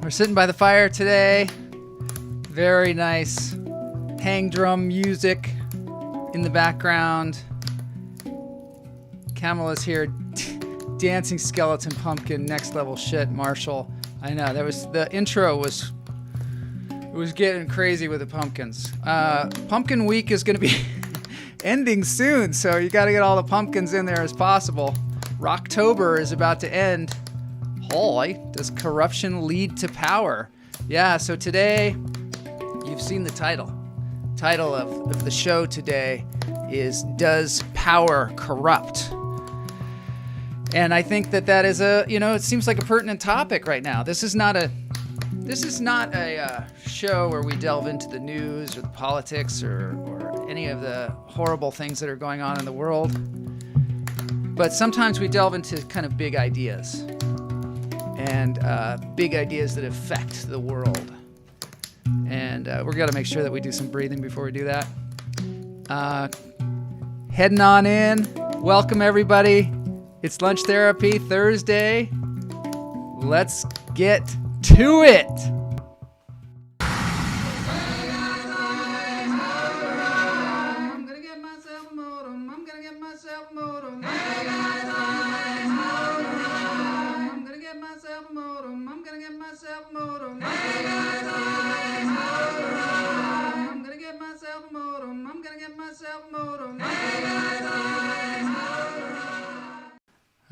We're sitting by the fire today. Very nice hang drum music in the background. Kamala's here, dancing skeleton pumpkin, next level shit. Marshall, I know the intro was getting crazy with the pumpkins. Pumpkin week is going to be ending soon, so you got to get all the pumpkins in there as possible. Rocktober is about to end. Holy, does corruption lead to power? Yeah, so today, you've seen the title. Title of the show today is Does Power Corrupt? And I think that is it seems like a pertinent topic right now. This is not a show where we delve into the news or the politics or any of the horrible things that are going on in the world. But sometimes we delve into kind of big ideas and big ideas that affect the world. And we're going to make sure that we do some breathing before we do that. Heading on in. Welcome, everybody. It's Lunch Therapy Thursday. Let's get to it. I'm gonna get myself a modem. I'm gonna get myself a modem. I'm gonna get myself a modem. I'm gonna get myself a modem. I'm gonna get myself a modem. I'm gonna get myself a modem.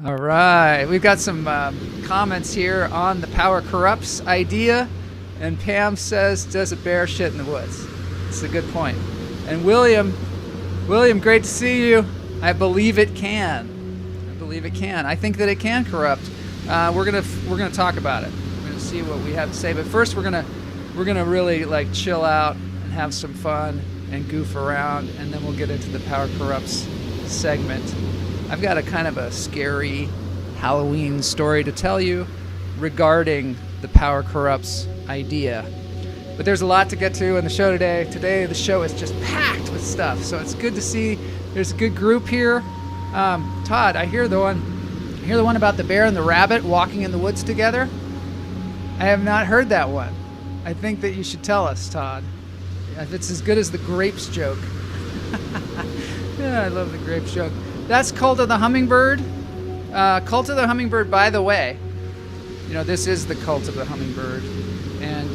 All right, we've got some comments here on the power corrupts idea, and Pam says, does a bear shit in the woods? It's a good point. And William, great to see you. I believe it can. I think that it can corrupt. We're gonna talk about it. We're gonna see what we have to say. But first, we're gonna really like chill out and have some fun and goof around, and then we'll get into the power corrupts segment. I've got a kind of a scary Halloween story to tell you regarding the power corrupts idea. But there's a lot to get to in the show today. Today the show is just packed with stuff, so it's good to see there's a good group here. Todd, I hear the one about the bear and the rabbit walking in the woods together. I have not heard that one. I think that you should tell us, Todd. If it's as good as the grapes joke. Yeah, I love the grapes joke. That's Cult of the Hummingbird. Cult of the Hummingbird, by the way, this is the Cult of the Hummingbird. And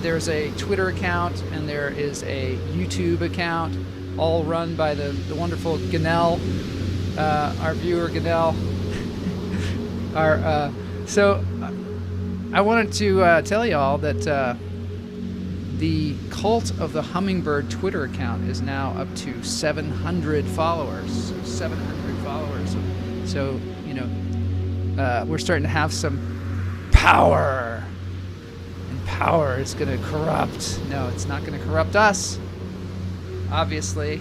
there's a Twitter account and there is a YouTube account, all run by the wonderful Ganell, our viewer Ganell. So I wanted to tell y'all that the Cult of the Hummingbird Twitter account is now up to 700 followers. So, we're starting to have some power. And power is going to corrupt. No, it's not going to corrupt us. Obviously, a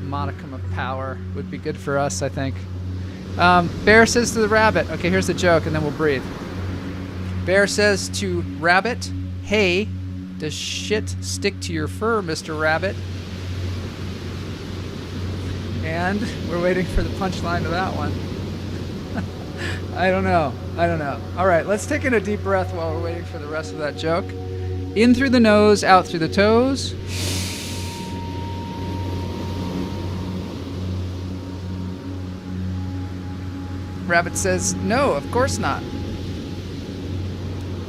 modicum of power would be good for us, I think. Bear says to the rabbit. Okay, here's the joke, and then we'll breathe. Bear says to rabbit, "Hey, does shit stick to your fur, Mr. Rabbit?" And we're waiting for the punchline to that one. I don't know. All right, let's take in a deep breath while we're waiting for the rest of that joke. In through the nose, out through the toes. Rabbit says, "No, of course not.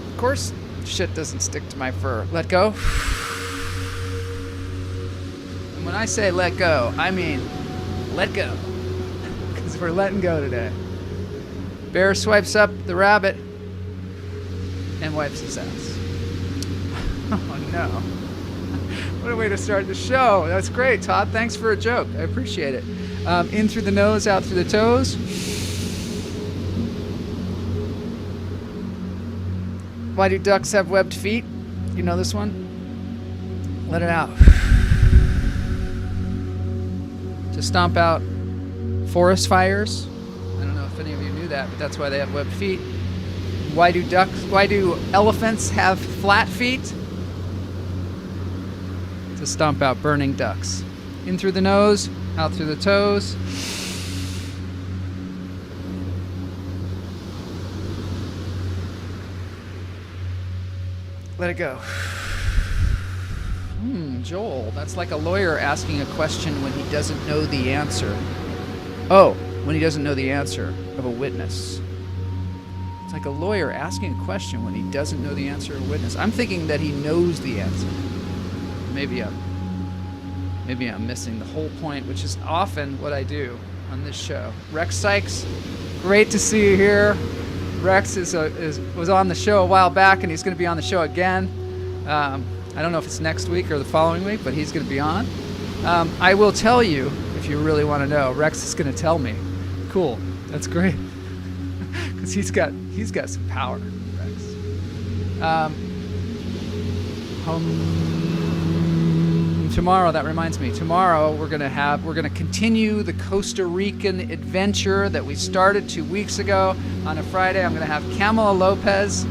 Of course shit doesn't stick to my fur. Let go." And when I say let go, I mean let go. Because we're letting go today. Bear swipes up the rabbit and wipes his ass. Oh no. What a way to start the show. That's great, Todd. Thanks for a joke. I appreciate it. In through the nose, out through the toes. Why do ducks have webbed feet? You know this one? Let it out. To stomp out forest fires. I don't know if any of you knew that, but that's why they have webbed feet. Why do elephants have flat feet? To stomp out burning ducks. In through the nose, out through the toes. Let it go. Joel, that's like a lawyer asking a question when he doesn't know the answer. Oh, when he doesn't know the answer of a witness. It's like a lawyer asking a question when he doesn't know the answer of a witness. I'm thinking that he knows the answer. Maybe I'm missing the whole point, which is often what I do on this show. Rex Sykes, great to see you here. Rex was on the show a while back, and he's going to be on the show again. I don't know if it's next week or the following week, but he's going to be on. I will tell you, if you really want to know, Rex is going to tell me. Cool. That's great. Because he's got some power, Rex. Tomorrow, that reminds me, tomorrow we're going to continue the Costa Rican adventure that we started 2 weeks ago. On a Friday, I'm going to have Camila Lopez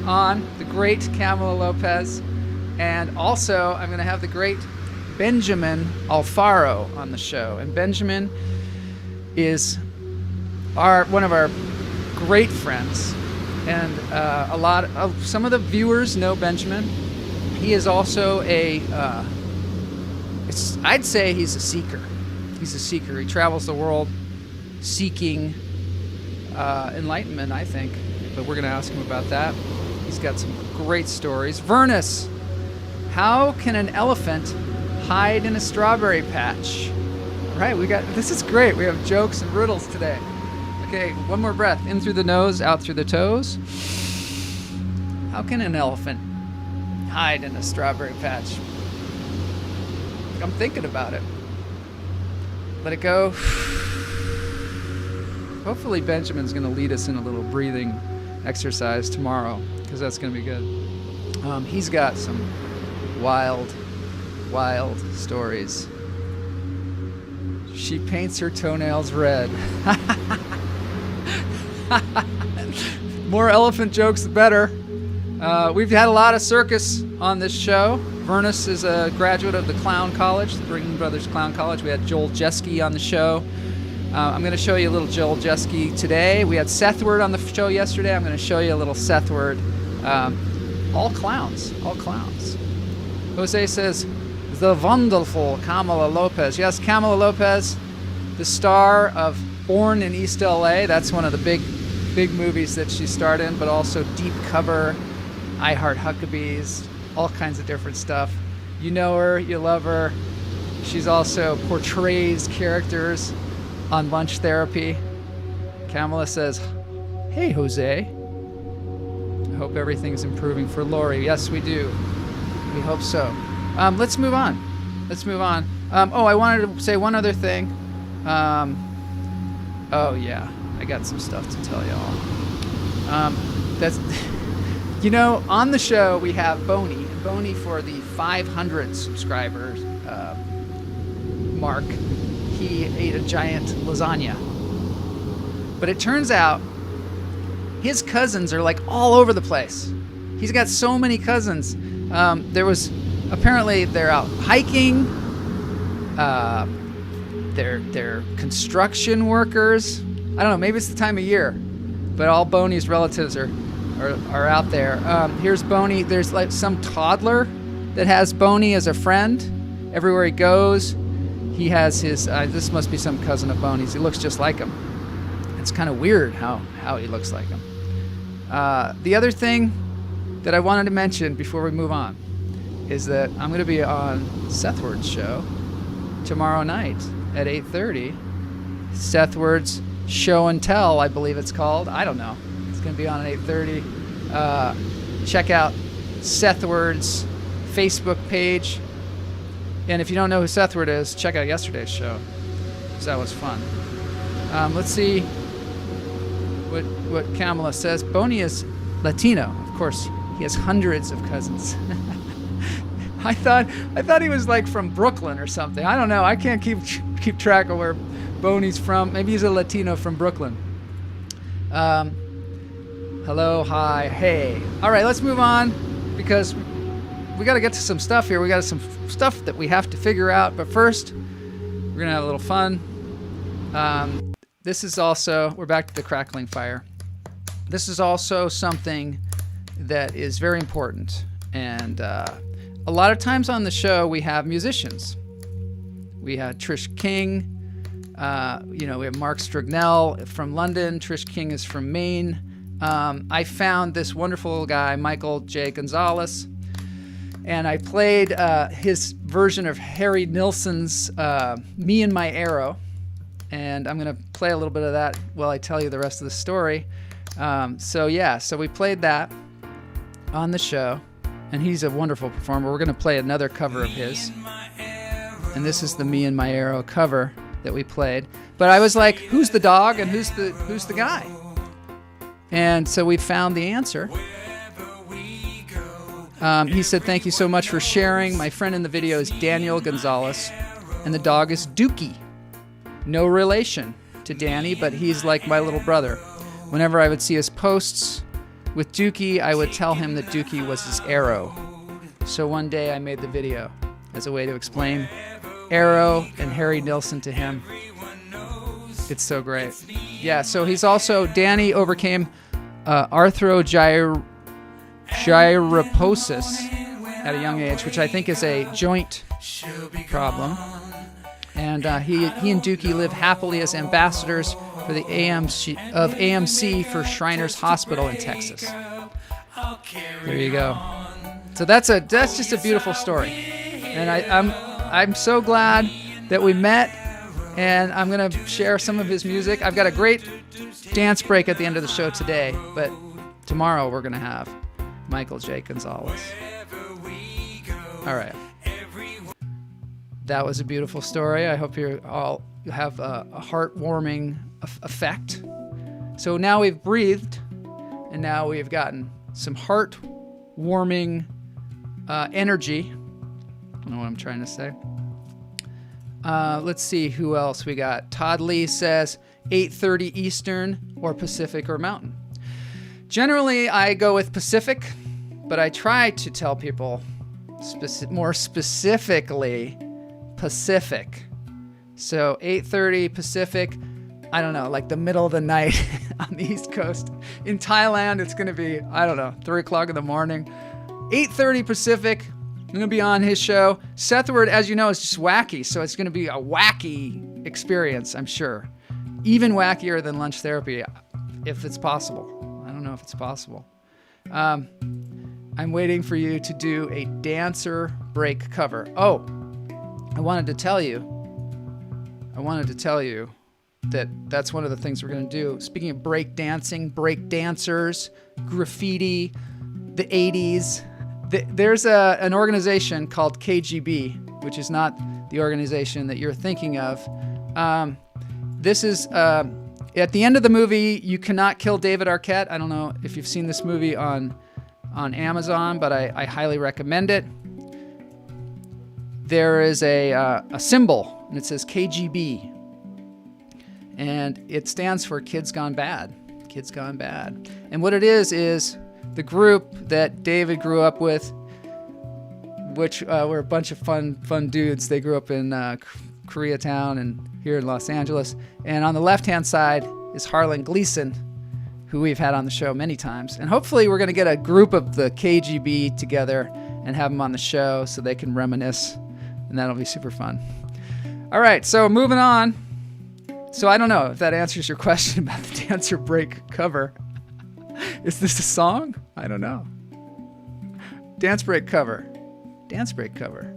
on, the great Camila Lopez. And also, I'm going to have the great Benjamin Alfaro on the show. And Benjamin is one of our great friends. And some of the viewers know Benjamin. He is also I'd say he's a seeker. He's a seeker. He travels the world seeking enlightenment, I think. But we're going to ask him about that. He's got some great stories. Vernus, how can an elephant hide in a strawberry patch? Right, this is great. We have jokes and riddles today. Okay, one more breath. In through the nose, out through the toes. How can an elephant hide in a strawberry patch? I'm thinking about it. Let it go. Hopefully Benjamin's going to lead us in a little breathing exercise tomorrow, because that's going to be good. He's got some wild stories. She paints her toenails red. More elephant jokes, the better. We've had a lot of circus on this show. Vernus is a graduate of the Clown College, the Ringling Brothers Clown College. We had Joel Jeske on the show. I'm going to show you a little Joel Jeske today. We had Sethward on the show yesterday. I'm going to show you a little Sethward. All clowns. Jose says, the wonderful Camila Lopez. Yes, Camila Lopez, the star of Born in East LA. That's one of the big movies that she starred in, but also Deep Cover, I Heart Huckabees, all kinds of different stuff. You know her, you love her. She's also portrays characters on Lunch Therapy. Camila says, hey, Jose. I hope everything's improving for Lori. Yes, we do. We hope so. Let's move on. I wanted to say one other thing. Oh, yeah. I got some stuff to tell y'all. That's... You know, on the show we have Boney. And Boney, for the 500 subscribers mark, he ate a giant lasagna. But it turns out his cousins are like all over the place. He's got so many cousins. Apparently they're out hiking. They're construction workers. I don't know, maybe it's the time of year. But all Boney's relatives are out there. Here's Boney. There's like some toddler that has Boney as a friend. Everywhere he goes, he has his... this must be some cousin of Boney's. He looks just like him. It's kind of weird how he looks like him. The other thing that I wanted to mention before we move on is that I'm going to be on Sethward's show tomorrow night at 8:30. Sethward's Show and Tell, I believe it's called. I don't know. It's going to be on at 8:30. Check out Sethward's Facebook page. And if you don't know who Sethward is, check out yesterday's show, because that was fun. Let's see what Camila says. Boney is Latino. Of course, he has hundreds of cousins. I thought he was like from Brooklyn or something. I don't know. I can't keep track of where Boney's from. Maybe he's a Latino from Brooklyn. Hello, hi, hey. All right, let's move on, because we got to get to some stuff here. We got some stuff that we have to figure out. But first, we're going to have a little fun. This is also, we're back to the crackling fire. This is also something that is very important. And a lot of times on the show, we have musicians. We had Trish King. We have Mark Strignell from London. Trish King is from Maine. I found this wonderful guy, Michael J. Gonzalez, and I played his version of Harry Nilsson's Me and My Arrow. And I'm going to play a little bit of that while I tell you the rest of the story. So we played that on the show, and he's a wonderful performer. We're going to play another cover of his, and this is the Me and My Arrow cover that we played. But I was like, who's the dog and who's the guy? And so we found the answer. He said, thank you so much for sharing. My friend in the video is Daniel Gonzalez, and the dog is Dookie. No relation to Danny, but he's like my little brother. Whenever I would see his posts with Dookie, I would tell him that Dookie was his arrow. So one day I made the video as a way to explain Arrow and Harry Nilsson to him. It's so great. Yeah, so Danny overcame arthrogryposis at a young age, which I think is a joint problem. And he and Dookie live happily as ambassadors for the AMC for Shriners Hospital in Texas. There you go. So that's just a beautiful story, and I'm so glad that we met. And I'm gonna share some of his music. I've got a great dance break at the end of the show today, but tomorrow we're gonna have Michael J. Gonzalez. All right. That was a beautiful story. I hope you all have a heartwarming effect. So now we've breathed, and now we've gotten some heartwarming energy. I don't know what I'm trying to say. Let's see who else we got. Todd Lee says 8:30 Eastern or Pacific or Mountain. Generally, I go with Pacific, but I try to tell people more specifically Pacific. So 8:30 Pacific, I don't know, like the middle of the night on the East Coast. In Thailand, it's going to be, 3 o'clock in the morning. 8:30 Pacific, I'm going to be on his show. Sethward, as you know, is just wacky, so it's going to be a wacky experience, I'm sure. Even wackier than lunch therapy, if it's possible. I don't know if it's possible. I'm waiting for you to do a dancer break cover. Oh, I wanted to tell you that that's one of the things we're going to do. Speaking of break dancing, break dancers, graffiti, the 80s, there's an organization called KGB, which is not the organization that you're thinking of. This is, at the end of the movie, You Cannot Kill David Arquette. I don't know if you've seen this movie on Amazon, but I highly recommend it. There is a symbol, and it says KGB. And it stands for Kids Gone Bad. Kids Gone Bad. And what it is the group that David grew up with, which were a bunch of fun dudes. They grew up in Koreatown and here in Los Angeles. And on the left-hand side is Harlan Gleason, who we've had on the show many times. And hopefully we're going to get a group of the KGB together and have them on the show so they can reminisce. And that'll be super fun. All right, so moving on. So I don't know if that answers your question about the dancer break cover. Is this a song? I don't know. Dance break cover. Dance break cover.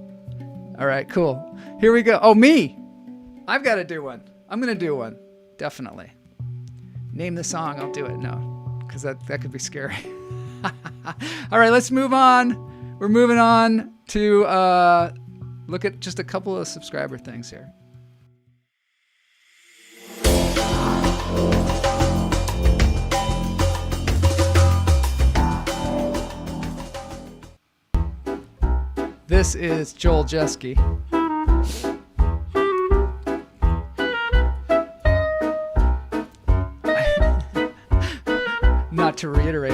All right, cool. Here we go. Oh, me. I've got to do one. I'm going to do one. Definitely. Name the song. I'll do it. No, because that could be scary. All right, let's move on. We're moving on to look at just a couple of subscriber things here. This is Joel Jeske. Not to reiterate.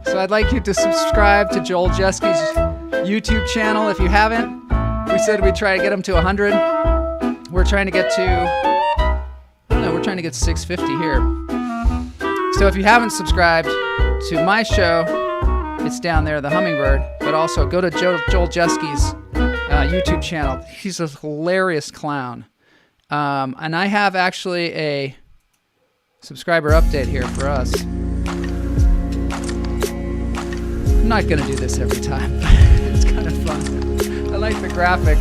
So I'd like you to subscribe to Joel Jeske's YouTube channel if you haven't. We said we'd try to get them to 100. We're trying to get to, I don't know, we're trying to get 650 here. So if you haven't subscribed to my show, it's down there, The Hummingbird. But also go to Joel Jeske's YouTube channel. He's a hilarious clown. And I have actually a subscriber update here for us. I'm not going to do this every time. It's kind of fun. I like the graphic.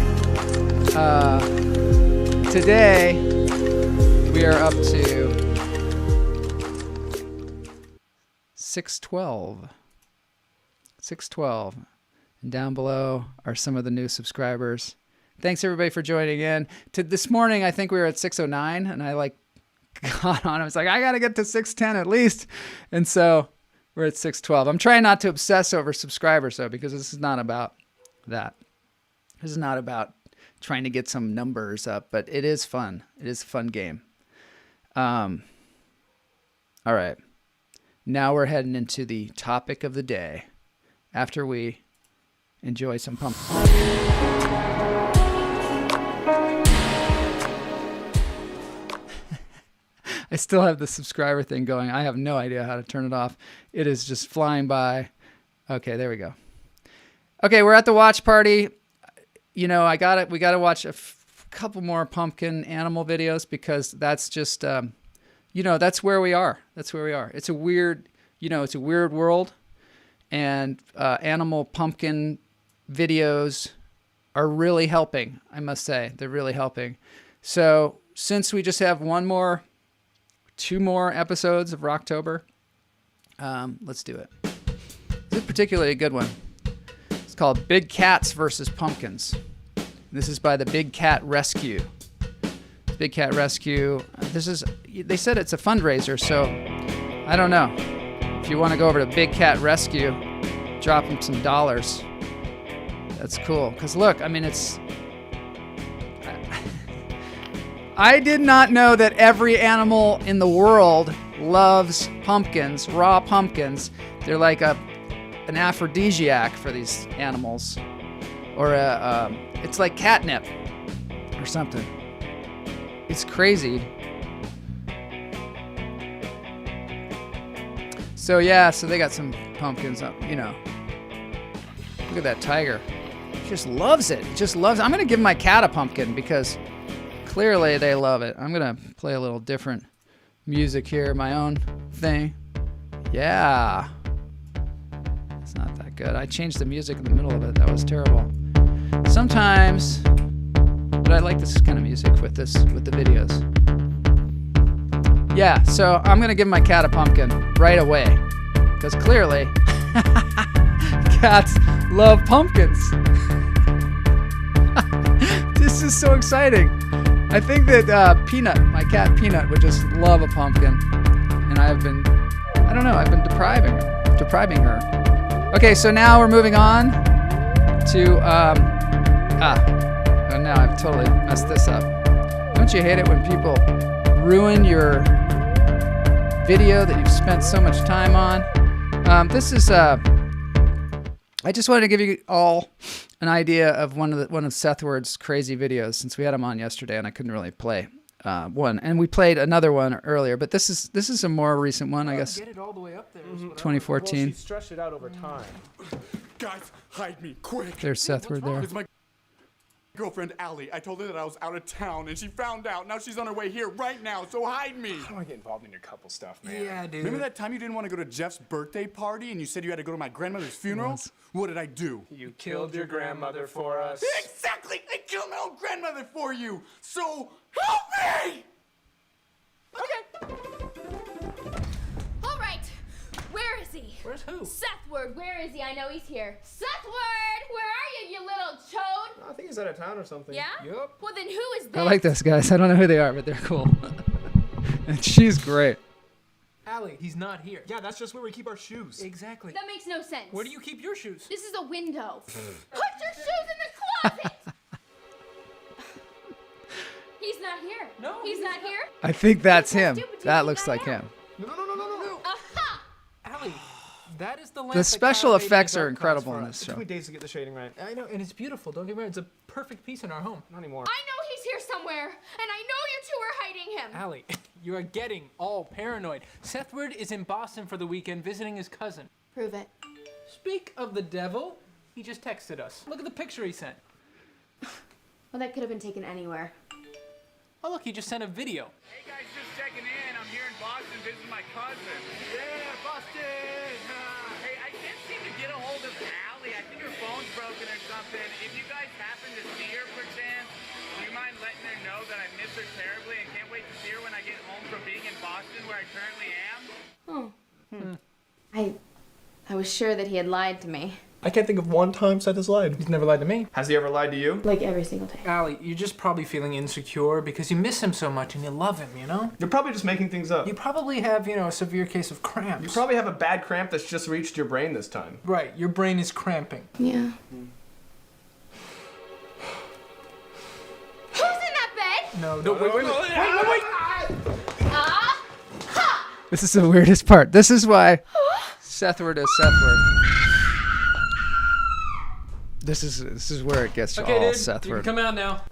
Today, we are up to 612. 612. And down below are some of the new subscribers. Thanks everybody for joining in. This morning, I think we were at 609, and I got on. I was like, I got to get to 610 at least. And so we're at 612. I'm trying not to obsess over subscribers, though, because this is not about that. This is not about trying to get some numbers up, but it is fun. It is a fun game. All right. Now we're heading into the topic of the day after we enjoy some pumpkin. I still have the subscriber thing going. I have no idea how to turn it off. It is just flying by. Okay, there we go. Okay, we're at the watch party. You know, we got to watch a couple more pumpkin animal videos because that's just, that's where we are. That's where we are. It's a weird, it's a weird world. And animal pumpkin videos are really helping, I must say. They're really helping. So since we just have 2 more episodes of Rocktober, let's do it. This is particularly a good one. It's called Big Cats versus Pumpkins. This is by the Big Cat Rescue. Big Cat Rescue. They said it's a fundraiser, so I don't know. If you want to go over to Big Cat Rescue, drop them some dollars. That's cool. Because look, I mean, I did not know that every animal in the world loves pumpkins, raw pumpkins. They're like an aphrodisiac for these animals. Or it's like catnip or something. It's crazy. So yeah, so they got some pumpkins up, Look at that tiger. He just loves it. He just loves it. I'm going to give my cat a pumpkin because clearly they love it. I'm going to play a little different music here, my own thing. Yeah. It's not that good. I changed the music in the middle of it. That was terrible. Sometimes, but I like this kind of music with the videos. Yeah, so I'm going to give my cat a pumpkin right away because clearly cats love pumpkins. This is so exciting. I think that Peanut, my cat Peanut, would just love a pumpkin. And I've been depriving her. Okay, so now we're moving on to, now I've totally messed this up. Don't you hate it when people ruin your video that you've spent so much time on? This is, I just wanted to give you all an idea of one of Sethward's crazy videos since we had him on yesterday and I couldn't really play one, and we played another one earlier, but this is a more recent one, I guess. Get it all the way up there. 2014. Well, she stretched it out over time. Guys, hide me, quick. There's Sethward there. It's my girlfriend, Allie. I told her that I was out of town, and she found out. Now she's on her way here right now, so hide me. I don't want to get involved in your couple stuff, man. Yeah, dude. Remember that time you didn't want to go to Jeff's birthday party, and you said you had to go to my grandmother's funeral? What did I do? You killed your grandmother for us. Exactly! I killed my own grandmother for you! So, help me! Okay. All right. Where is he? Where's who? Sethward, where is he? I know he's here. Sethward, where are you, you little chode? I think he's out of town or something. Yeah? Yep. Well, then who is that? I like those guys. I don't know who they are, but they're cool. And she's great. Allie, he's not here. Yeah, that's just where we keep our shoes. Exactly. That makes no sense. Where do you keep your shoes? This is a window. Put your shoes in the closet. He's not here. No, He's not here. I think that's him. Stupid, That you looks got like him. him. No. Aha! Allie, That is the lamp The that special Kyle made effects in the are dark clouds incredible for in us. this It took show. me days to get the shading right. I know, and it's beautiful. Don't get me wrong. It's a perfect piece in our home. Not anymore. I know he's here somewhere, and I know you two are hiding him. Allie, you are getting all paranoid. Sethward is in Boston for the weekend visiting his cousin. Prove it. Speak of the devil, he just texted us. Look at the picture he sent. Well, that could have been taken anywhere. Oh, look, he just sent a video. Hey guys, just checking in. I'm here in Boston visiting my cousin. Yeah, Boston! Hey, I can't seem to get a hold of Allie. I think her phone's broken or something. If you guys happen to see her per chance, do you mind letting her know that I miss her terribly and can't wait to see her when I get home from being in Boston where I currently am? I was sure that he had lied to me. I can't think of one time Seth has lied. He's never lied to me. Has he ever lied to you? Like every single day. Allie, you're just probably feeling insecure because you miss him so much and you love him, you know? You're probably just making things up. You probably have, a severe case of cramps. You probably have a bad cramp that's just reached your brain this time. Right, your brain is cramping. Yeah. Who's in that bed? No, wait. This is the weirdest part. This is why Sethward is Sethward. This is where it gets Okay, all dude, Sethward. you can come out now.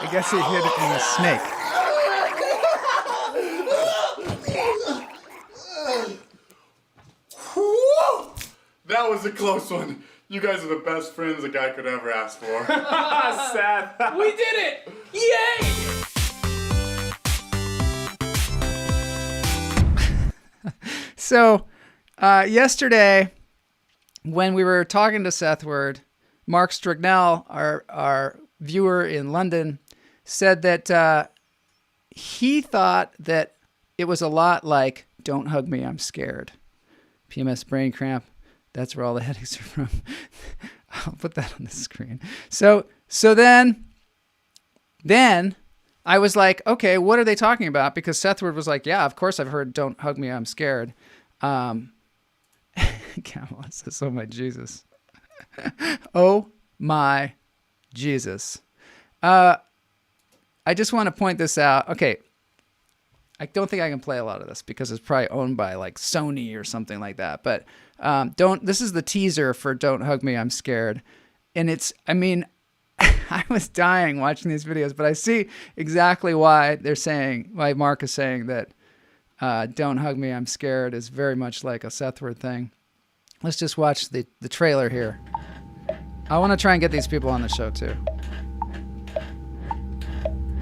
I guess he hid it in a snake. That was a close one. You guys are the best friends a guy could ever ask for. Seth! We did it! Yay! So, yesterday, when we were talking to Sethward, Mark Strignell, our viewer in London, said that he thought that it was a lot like "Don't Hug Me, I'm Scared." PMS brain cramp. That's where all the headaches are from. I'll put that on the screen. So then I was like, okay, what are they talking about? Because Sethward was like, yeah, of course I've heard "Don't Hug Me, I'm Scared." Camel says, "Oh my Jesus." Oh my Jesus. I just want to point this out. Okay. I don't think I can play a lot of this because it's probably owned by like Sony or something like that. But this is the teaser for "Don't Hug Me, I'm Scared." And I was dying watching these videos, but I see exactly why Mark is saying that "Don't Hug Me, I'm Scared" is very much like a Sethward thing. Let's just watch the trailer here. I want to try and get these people on the show too.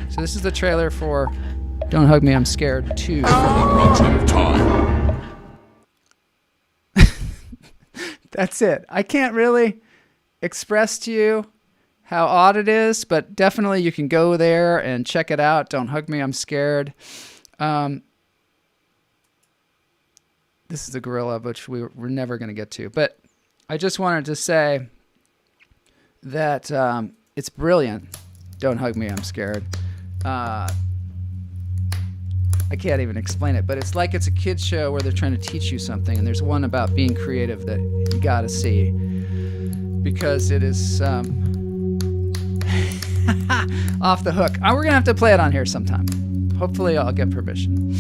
So this is the trailer for "Don't Hug Me, I'm Scared 2. That's it. I can't really express to you how odd it is, but definitely you can go there and check it out. "Don't Hug Me, I'm Scared." This is the gorilla, which we're never going to get to. But I just wanted to say that it's brilliant. "Don't Hug Me, I'm Scared." I can't even explain it, but it's like it's a kid's show where they're trying to teach you something, and there's one about being creative that you gotta see because it is off the hook. We're gonna have to play it on here sometime. Hopefully I'll get permission.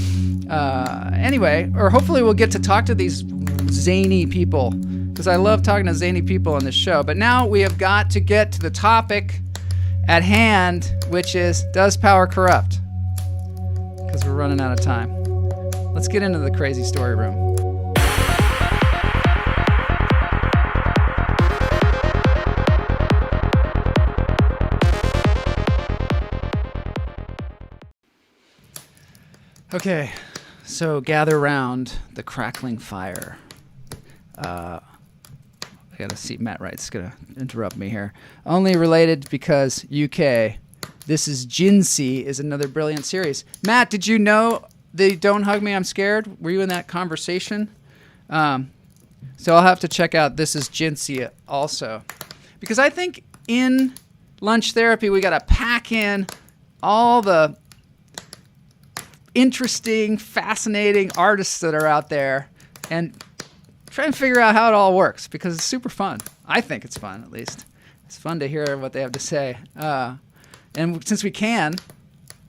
Anyway, or hopefully we'll get to talk to these zany people because I love talking to zany people on this show. But now we have got to get to the topic at hand, which is, does power corrupt? Because we're running out of time. Let's get into the crazy story room. Okay, so gather round the crackling fire. I gotta see, Matt Wright's gonna interrupt me here. Only related because UK. This is Jeske is another brilliant series. Matt, did you know the "Don't Hug Me, I'm Scared"? Were you in that conversation? So I'll have to check out This is Jeske also. Because I think in lunch therapy, we got to pack in all the interesting, fascinating artists that are out there and try and figure out how it all works because it's super fun. I think it's fun, at least. It's fun to hear what they have to say. And since we can,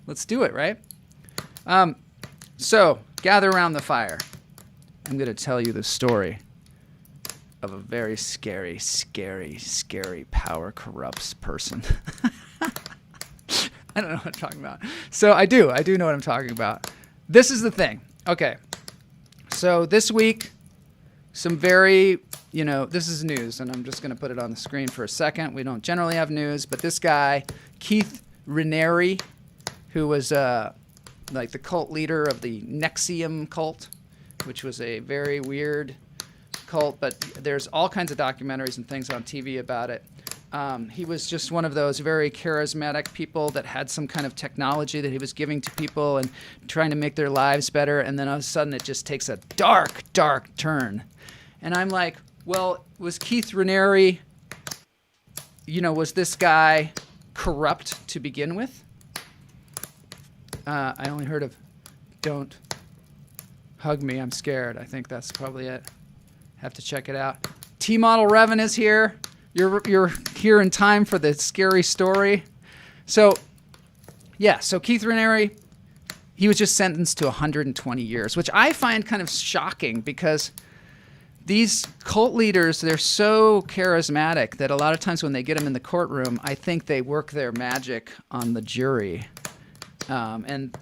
let's do it, right? So, gather around the fire. I'm going to tell you the story of a very scary, scary, scary power corrupts person. I don't know what I'm talking about. So I do know what I'm talking about. This is the thing. Okay. So this week, some very, this is news, and I'm just going to put it on the screen for a second. We don't generally have news, but this guy, Keith Raniere, who was like the cult leader of the Nexium cult, which was a very weird cult, but there's all kinds of documentaries and things on TV about it. He was just one of those very charismatic people that had some kind of technology that he was giving to people and trying to make their lives better. And then all of a sudden it just takes a dark, dark turn. And I'm like, well, was Keith Raniere, was this guy corrupt to begin with? I only heard of don't hug me, I'm scared. I think that's probably it. Have to check it out. T-Model Revan is here. You're here in time for the scary story. So, yeah, so Keith Raniere, he was just sentenced to 120 years, which I find kind of shocking because these cult leaders, they're so charismatic that a lot of times when they get them in the courtroom, I think they work their magic on the jury. And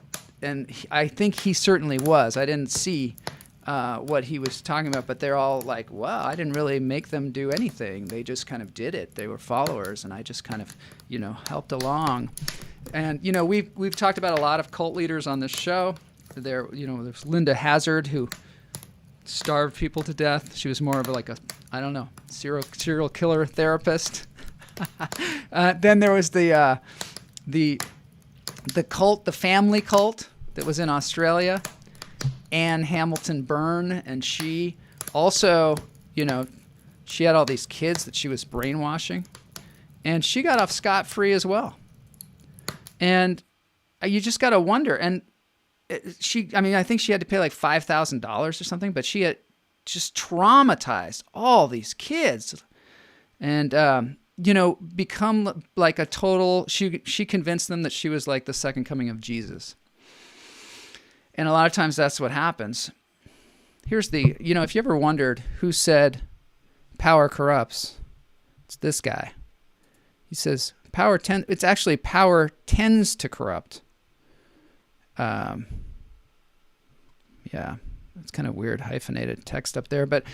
I think he certainly was. I didn't see what he was talking about, but they're all like, wow, I didn't really make them do anything. They just kind of did it. They were followers, and I just kind of, helped along. And, we've talked about a lot of cult leaders on this show. There's Linda Hazard, who starved people to death. She was more of serial killer therapist. Then there was the cult, the family cult that was in Australia. Anne Hamilton Byrne, and she also, she had all these kids that she was brainwashing, and she got off scot-free as well. And you just got to wonder. And I think she had to pay like $5,000 or something, but she had just traumatized all these kids and, become like a total, she convinced them that she was like the second coming of Jesus. And a lot of times that's what happens. Here's the, if you ever wondered who said power corrupts, it's this guy. He says it's actually power tends to corrupt. Yeah, it's kind of weird hyphenated text up there, but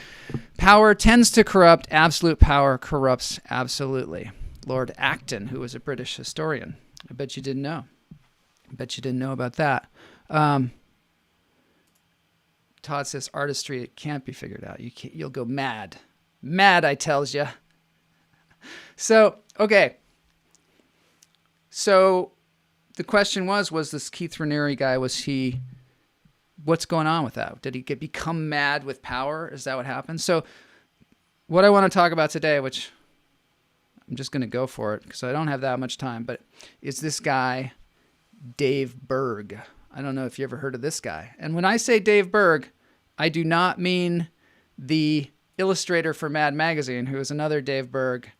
power tends to corrupt. Absolute power corrupts absolutely. Lord Acton, who was a British historian. I bet you didn't know. I bet you didn't know about that. Todd says artistry, it can't be figured out. You'll go mad. Mad, I tells you. So, okay. So the question was this Keith Raniere guy, what's going on with that? Did he become mad with power? Is that what happened? So what I want to talk about today, which I'm just going to go for it because I don't have that much time, but is this guy, Dave Berg. I don't know if you ever heard of this guy. And when I say Dave Berg, I do not mean the illustrator for Mad Magazine, who is another Dave Berg.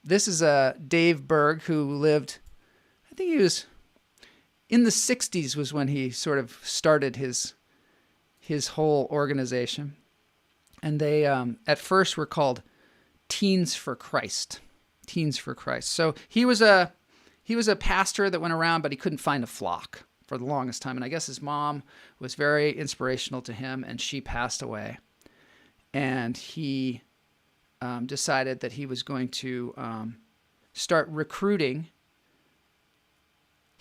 This is a Dave Berg who lived, I think he was in the 60s was when he sort of started his whole organization. And they at first were called Teens for Christ. Teens for Christ. So he was a pastor that went around, but he couldn't find a flock for the longest time. And I guess his mom was very inspirational to him, and she passed away. And he decided that he was going to start recruiting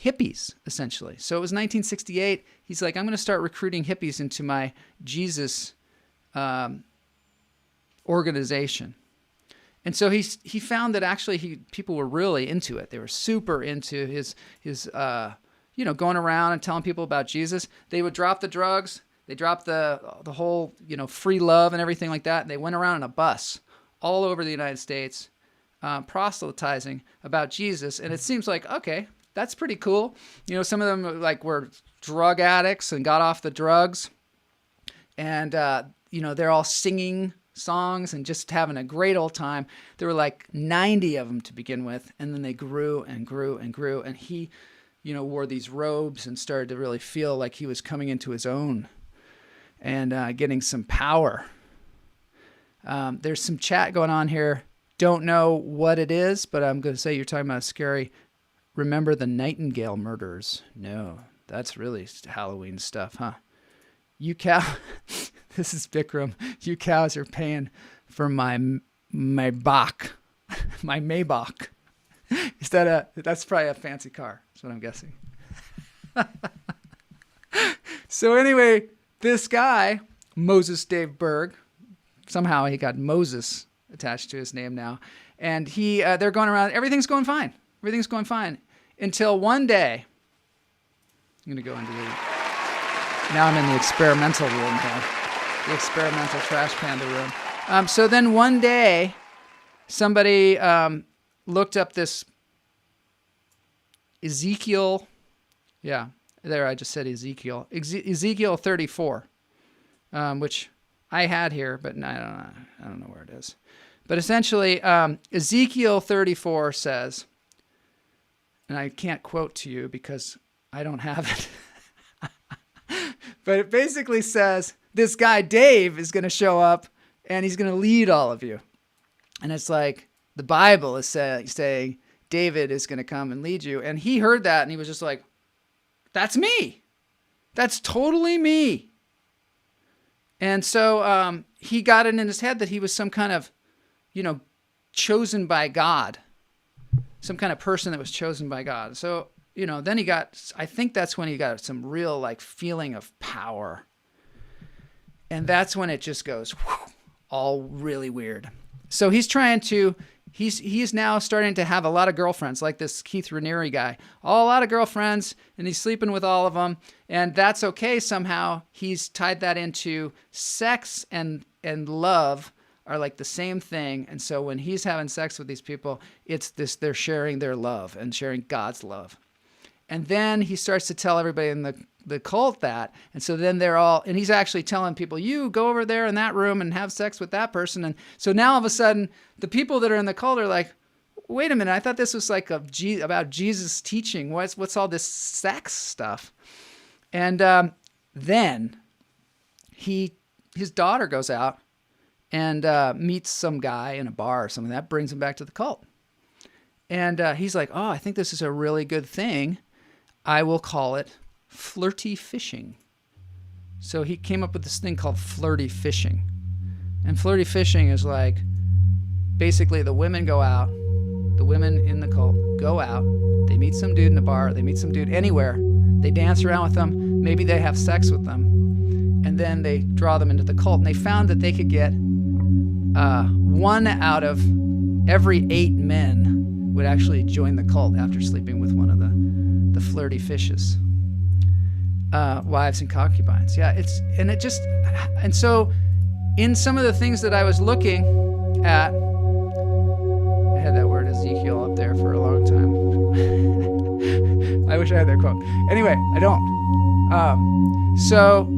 hippies, essentially. So it was 1968. He's like, I'm going to start recruiting hippies into my Jesus organization. And so he found that actually people were really into it. They were super into his going around and telling people about Jesus. They would drop the drugs. They dropped the whole, free love and everything like that. And they went around in a bus all over the United States, proselytizing about Jesus. And it seems like, okay, that's pretty cool. Some of them were drug addicts and got off the drugs. And, they're all singing songs and just having a great old time. There were like 90 of them to begin with. And then they grew and grew and grew. And he, wore these robes and started to really feel like he was coming into his own and getting some power. There's some chat going on here. Don't know what it is, but I'm going to say you're talking about scary. Remember the Nightingale murders? No, that's really Halloween stuff, huh? You cow, this is Bikram. You cows are paying for my Maybach, my Maybach. That's probably a fancy car. That's what I'm guessing. So anyway, this guy, Moses Dave Berg, somehow he got Moses attached to his name now. And they're going around, everything's going fine. Everything's going fine. Until one day, I'm going to go into now I'm in the experimental room here. The experimental trash panda room. So then one day, somebody looked up this Ezekiel. Yeah, there I just said Ezekiel. Ezekiel 34, which I had here, but I don't know where it is. But essentially, Ezekiel 34 says, and I can't quote to you because I don't have it, but it basically says this guy Dave is going to show up and he's going to lead all of you. And it's like the Bible is saying David is going to come and lead you. And he heard that and he was just like, that's me. That's totally me. And so he got it in his head that he was some kind of, chosen by God, some kind of person that was chosen by God. So, then I think that's when he got some real like feeling of power. And that's when it just goes all really weird. So he's now starting to have a lot of girlfriends, like this Keith Raniere guy. A lot of girlfriends, and he's sleeping with all of them. And that's okay somehow. He's tied that into sex and love are like the same thing. And so when he's having sex with these people, they're sharing their love and sharing God's love. And then he starts to tell everybody in the cult that. And so then and he's actually telling people, you go over there in that room and have sex with that person. And so now all of a sudden, the people that are in the cult are like, wait a minute, I thought this was like about Jesus teaching. What's all this sex stuff? And then his daughter goes out and meets some guy in a bar or something. That brings him back to the cult. And he's like, I think this is a really good thing. I will call it flirty fishing. So he came up with this thing called flirty fishing. And flirty fishing is like, basically the women go out, the women in the cult go out, they meet some dude in a bar, they meet some dude anywhere, they dance around with them, maybe they have sex with them, and then they draw them into the cult. And they found that they could get 1 out of every 8 men would actually join the cult after sleeping with one of the flirty fishes. Wives and concubines. Yeah, and so in some of the things that I was looking at, I had that word Ezekiel up there for a long time. I wish I had that quote. Anyway, I don't. So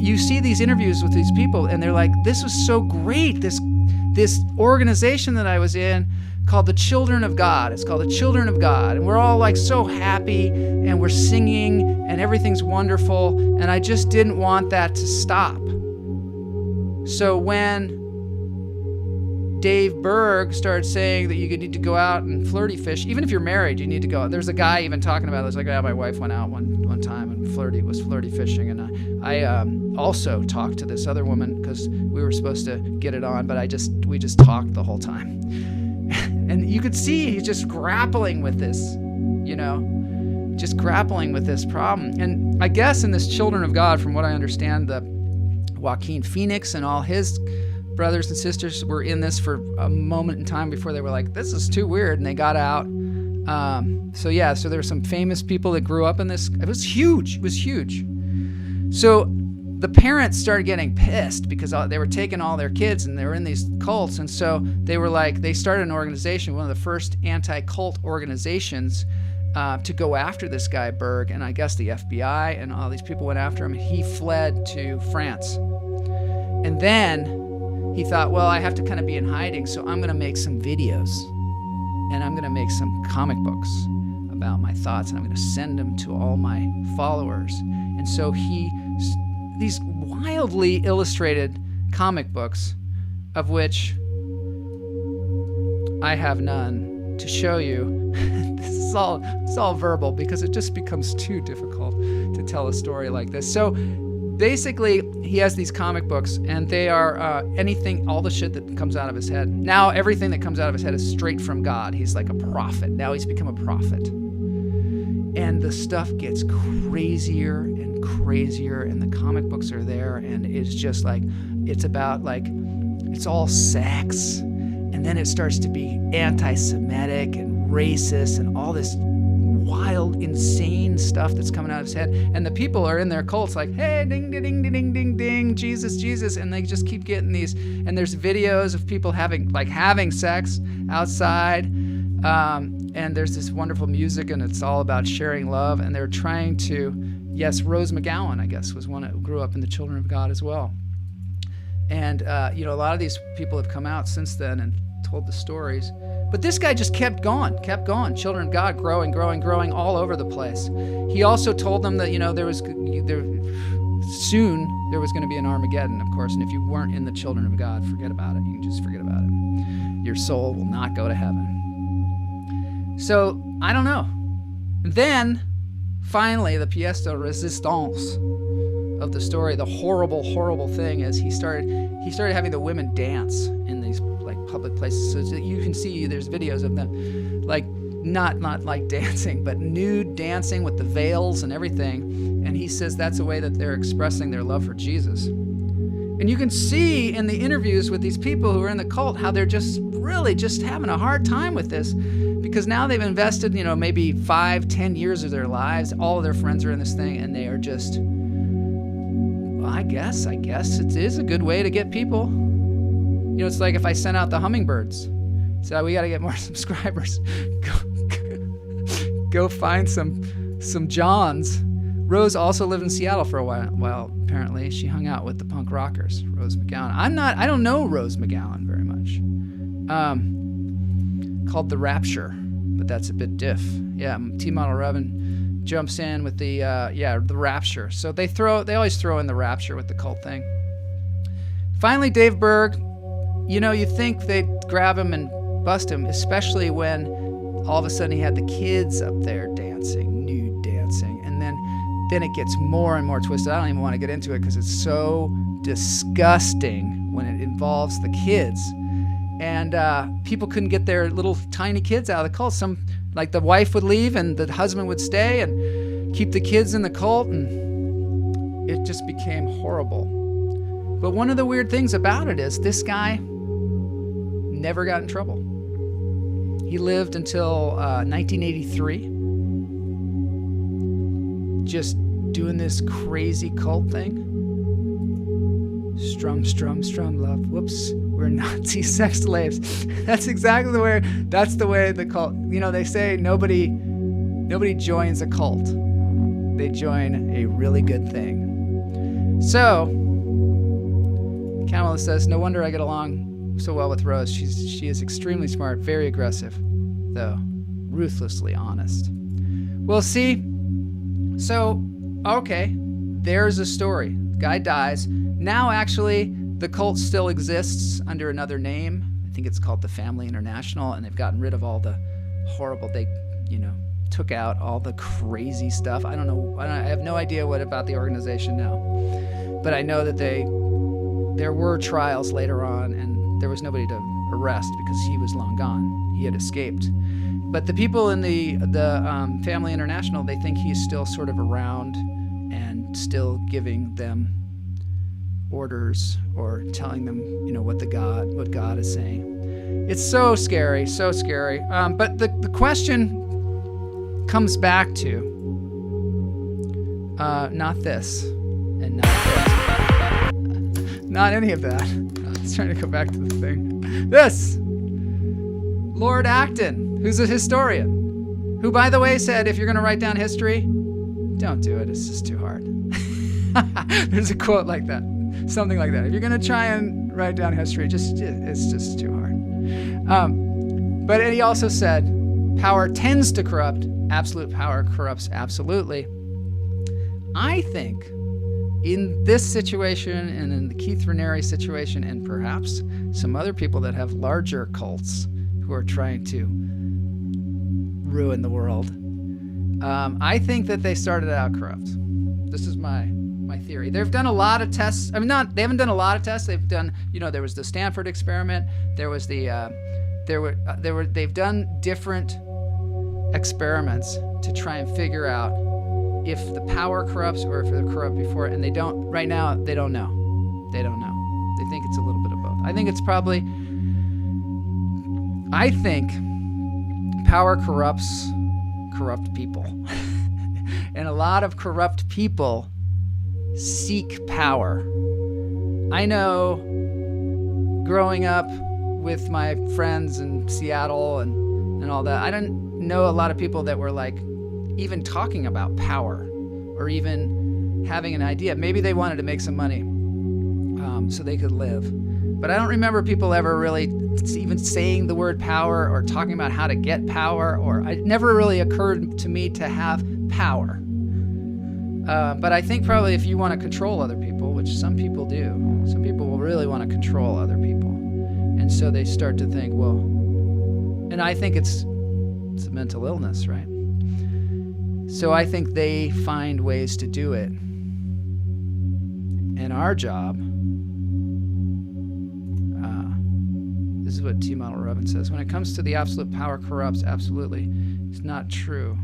you see these interviews with these people and they're like, this was so great. This organization that I was in called the Children of God. It's called the Children of God. And we're all like so happy and we're singing and everything's wonderful. And I just didn't want that to stop. So when Dave Berg started saying that you need to go out and flirty fish, even if you're married, you need to go out. There's a guy even talking about it. It's like, my wife went out one time and was flirty fishing. And I also talked to this other woman because we were supposed to get it on, but we just talked the whole time. And you could see he's just grappling with this, just grappling with this problem. And I guess in this Children of God, from what I understand, the Joaquin Phoenix and all his brothers and sisters were in this for a moment in time before they were like, this is too weird, and they got out. So there were some famous people that grew up in this. It was huge. So the parents started getting pissed because they were taking all their kids and they were in these cults. And so they were like, they started an organization, one of the first anti-cult organizations to go after this guy Berg, and I guess the FBI and all these people went after him. He fled to France, and then he thought, well, I have to kind of be in hiding, so I'm going to make some videos, and I'm going to make some comic books about my thoughts, and I'm going to send them to all my followers. And so these wildly illustrated comic books, of which I have none to show you. It's all verbal because it just becomes too difficult to tell a story like this. So basically, he has these comic books, and they are all the shit that comes out of his head. Now everything that comes out of his head is straight from God. He's like a prophet. Now he's become a prophet. And the stuff gets crazier and crazier, and the comic books are there, and it's just like, it's about like, it's all sex, and then it starts to be anti-Semitic and racist and all this wild, insane stuff that's coming out of his head. And the people are in their cults like, hey, ding, ding, ding, ding, ding, ding, Jesus, Jesus. And they just keep getting these. And there's videos of people having sex outside. And there's this wonderful music, and it's all about sharing love. And they're trying to, yes, Rose McGowan, I guess, was one that grew up in the Children of God as well. And, a lot of these people have come out since then and told the stories. But this guy just kept going. Children of God growing all over the place. He also told them that, soon there was going to be an Armageddon, of course. And if you weren't in the Children of God, forget about it. You can just forget about it. Your soul will not go to heaven. So, I don't know. Then, finally, the pièce de résistance of the story, the horrible, horrible thing is he started having the women dance in these like public places. So that you can see there's videos of them, like not like dancing, but nude dancing with the veils and everything. And he says that's a way that they're expressing their love for Jesus. And you can see in the interviews with these people who are in the cult how they're just really just having a hard time with this, because now they've invested, maybe 5-10 years of their lives. All of their friends are in this thing, and they are just, I guess it is a good way to get people. It's like if I sent out the hummingbirds. So we got to get more subscribers. Go find some Johns. Rose also lived in Seattle for a while, apparently. She hung out with the punk rockers, Rose McGowan. I don't know Rose McGowan very much. Called The Rapture, but that's a bit diff. Yeah, T-Model Revan jumps in with the Rapture. So they always throw in the Rapture with the cult thing. Finally, Dave Berg, you think they'd grab him and bust him, especially when all of a sudden he had the kids up there dancing, nude dancing, and then it gets more and more twisted. I don't even want to get into it because it's so disgusting when it involves the kids. And people couldn't get their little tiny kids out of the cult. Like the wife would leave and the husband would stay and keep the kids in the cult, and it just became horrible. But one of the weird things about it is this guy never got in trouble. He lived until 1983, just doing this crazy cult thing. Strum, strum, strum, love. Whoops. We're Nazi sex slaves. That's exactly the way the cult, they say nobody joins a cult. They join a really good thing. So, Kamala says, no wonder I get along so well with Rose. She is extremely smart, very aggressive, though ruthlessly honest. Well, see, so, okay, there's a story. Guy dies. Now, actually, the cult still exists under another name. I think it's called the Family International, and they've gotten rid of all the horrible, they took out all the crazy stuff. I don't know. I have no idea what about the organization now. But I know that there were trials later on, and there was nobody to arrest because he was long gone. He had escaped. But the people in the Family International, they think he's still sort of around and still giving them orders or telling them, what God is saying. It's so scary, so scary. But the question comes back to not this and not this, not any of that. I was trying to go back to the thing. This, Lord Acton, who's a historian, who, by the way, said if you're going to write down history, don't do it. It's just too hard. There's a quote like that. Something like that. If you're going to try and write down history, it's just too hard. But he also said, power tends to corrupt. Absolute power corrupts absolutely. I think in this situation and in the Keith Raniere situation and perhaps some other people that have larger cults who are trying to ruin the world, I think that they started out corrupt. This is my theory. They've done a lot of tests. I mean, they haven't done a lot of tests. They've done, there was the Stanford experiment. There was they've done different experiments to try and figure out if the power corrupts or if they're corrupt before, and they don't, right now, they don't know. They don't know. They think it's a little bit of both. I think power corrupts corrupt people. And a lot of corrupt people seek power. I know growing up with my friends in Seattle and all that, I didn't know a lot of people that were like even talking about power or even having an idea. Maybe they wanted to make some money so they could live. But I don't remember people ever really even saying the word power or talking about how to get power, or it never really occurred to me to have power. But I think probably if you want to control other people, which some people do, some people will really want to control other people. And so they start to think, well, and I think it's a mental illness, right? So I think they find ways to do it. And our job, this is what T. Model Rubin says, when it comes to the absolute power corrupts, absolutely, it's not true.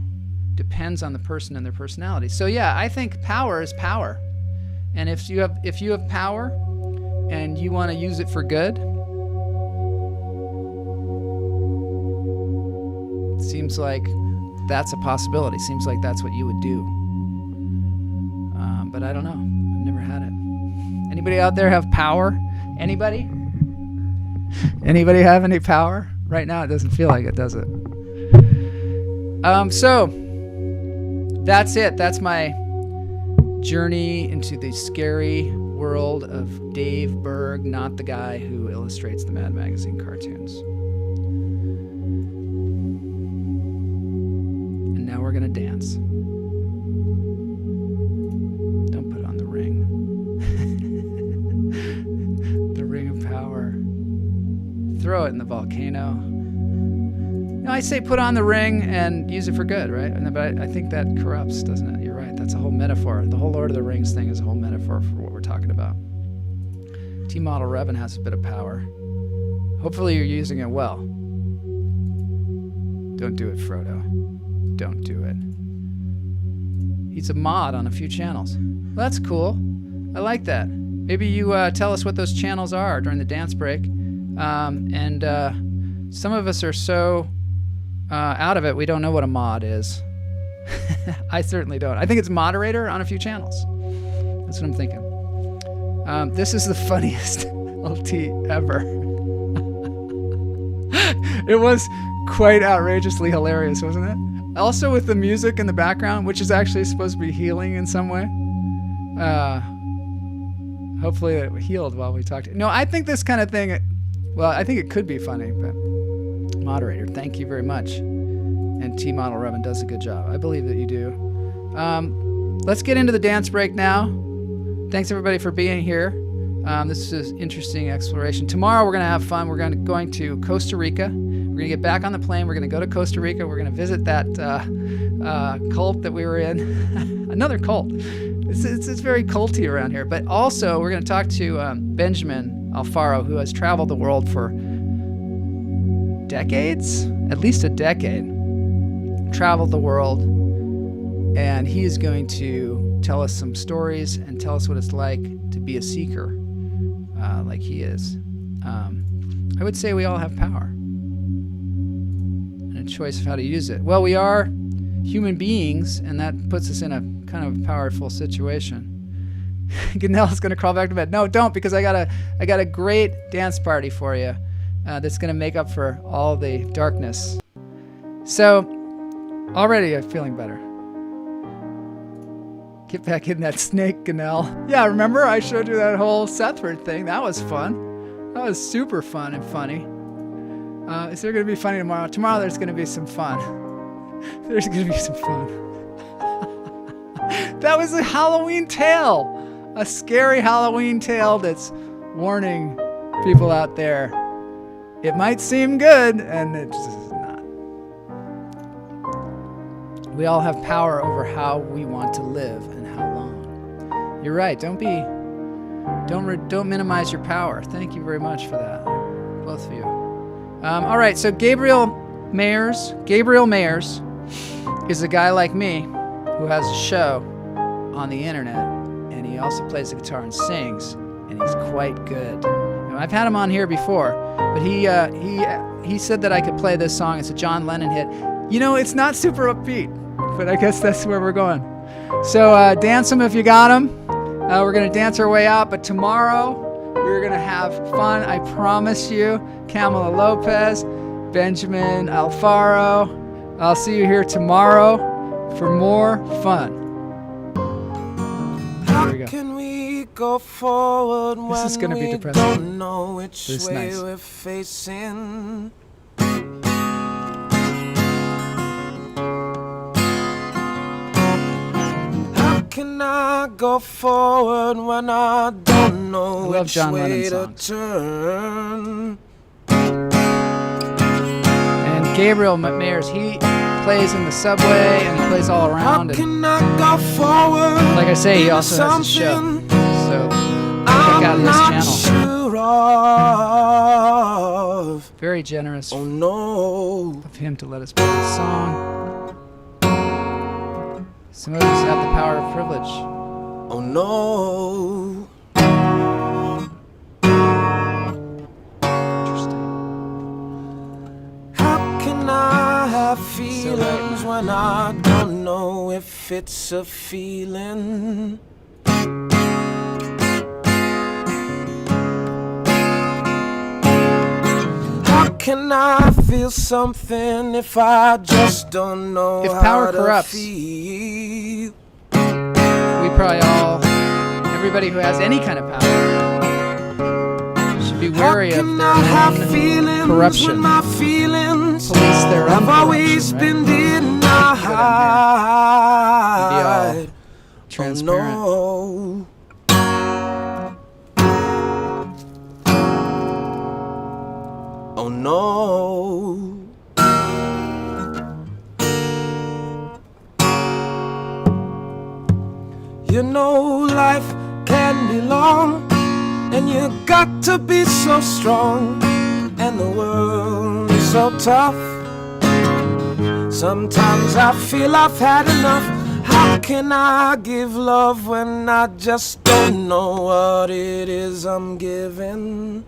Depends on the person and their personality. So yeah, I think power is power. And if you have power and you want to use it for good, it seems like that's a possibility. Seems like that's what you would do. But I don't know. I've never had it. Anybody out there have power? Anybody? Anybody have any power? Right now it doesn't feel like it, does it? So that's it. That's my journey into the scary world of Dave Berg, not the guy who illustrates the Mad Magazine cartoons. And now we're going to dance. Don't put on the ring. The ring of power. Throw it in the volcano. I say put on the ring and use it for good, right? But I think that corrupts, doesn't it? You're right. That's a whole metaphor. The whole Lord of the Rings thing is a whole metaphor for what we're talking about. T. Model Revin has a bit of power. Hopefully you're using it well. Don't do it, Frodo. Don't do it. He's a mod on a few channels. Well, that's cool. I like that. Maybe you tell us what those channels are during the dance break. Some of us are so out of it, we don't know what a mod is. I certainly don't. I think it's moderator on a few channels. That's what I'm thinking. This is the funniest LT ever. It was quite outrageously hilarious, wasn't it? Also with the music in the background, which is actually supposed to be healing in some way. Hopefully it healed while we talked. No, I think this kind of thing, well, I think it could be funny, but moderator, thank you very much. And T. Model Revin does a good job. I believe that you do. Let's get into the dance break now. Thanks everybody for being here. This is interesting exploration. Tomorrow we're going to have fun. We're going to Costa Rica. We're going to get back on the plane. We're going to go to Costa Rica. We're going to visit that cult that we were in. Another cult. It's very culty around here. But also we're going to talk to Benjamin Alfaro, who has traveled the world for decades, at least a decade. Traveled the world, and he is going to tell us some stories and tell us what it's like to be a seeker, like he is. I would say we all have power and a choice of how to use it. Well, we are human beings, and that puts us in a kind of powerful situation. Ganelle's going to crawl back to bed. No, don't, because I got a great dance party for you that's going to make up for all the darkness. So Already I'm feeling better. Get back in that snake canal. Yeah, remember I showed you that whole Sethward thing? That was fun. That was super fun and funny. Is there going to be funny tomorrow? Tomorrow there's going to be some fun. There's going to be some fun. That was a Halloween tale. A scary Halloween tale that's warning people out there. It might seem good, and it's not. We all have power over how we want to live and how long. You're right. Don't minimize your power. Thank you very much for that, both of you. All right. So Gabriel Mayers is a guy like me who has a show on the internet, and he also plays the guitar and sings, and he's quite good. Now, I've had him on here before, but he said that I could play this song. It's a John Lennon hit. You know, it's not super upbeat, but I guess that's where we're going. So dance them if you got them. We're going to dance our way out, but tomorrow we're going to have fun, I promise you. Camila Lopez, Benjamin Alfaro. I'll see you here tomorrow for more fun. Here we go. Can we go forward This is when gonna be we depressing. don't know which But it's way nice. we're facing? How can I go forward when I don't know love which John Lennon way to songs. turn? And Gabriel Mayers, he plays in the subway and he plays all How around. And can I go forward? like I say, he also has a show. So check out his channel. Sure of. Very generous Oh no. of him to let us play this song. Some of us have the power of privilege. Oh no. Interesting. How can I have feelings when I don't know if it's a feeling? How can I feel something if I just don't know If how power to corrupts, feel? we probably all, everybody who has any kind of power, should be wary How of can their I have own feelings corruption. when my feelings Police their own have always corruption, been right? denied? Transparent. Oh, no. Oh no. You know life can be long, and you got to be so strong, and the world is so tough. Sometimes I feel I've had enough. How can I give love when I just don't know what it is I'm giving?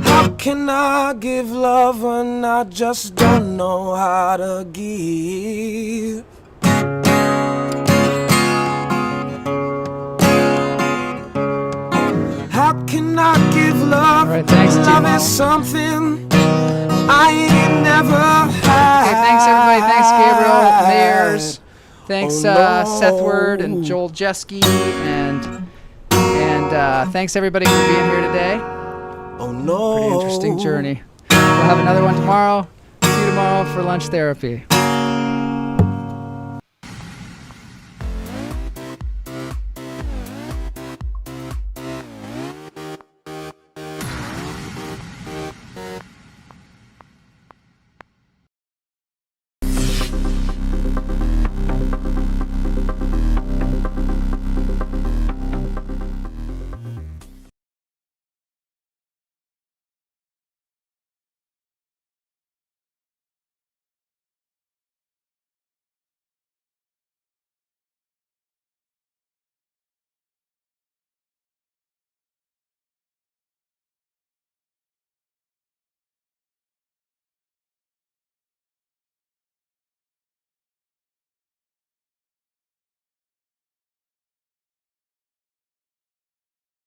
How can I give love when I just don't know how to give? How can I give love? All right, thanks, Love Timo. is something I ain't never had. Okay, thanks everybody. Thanks Gabriel Mayers. Thanks Oh, no. Sethward and Joel Jeske, and thanks everybody for being here today. Oh no. Pretty interesting journey. We'll have another one tomorrow. See you tomorrow for lunch therapy.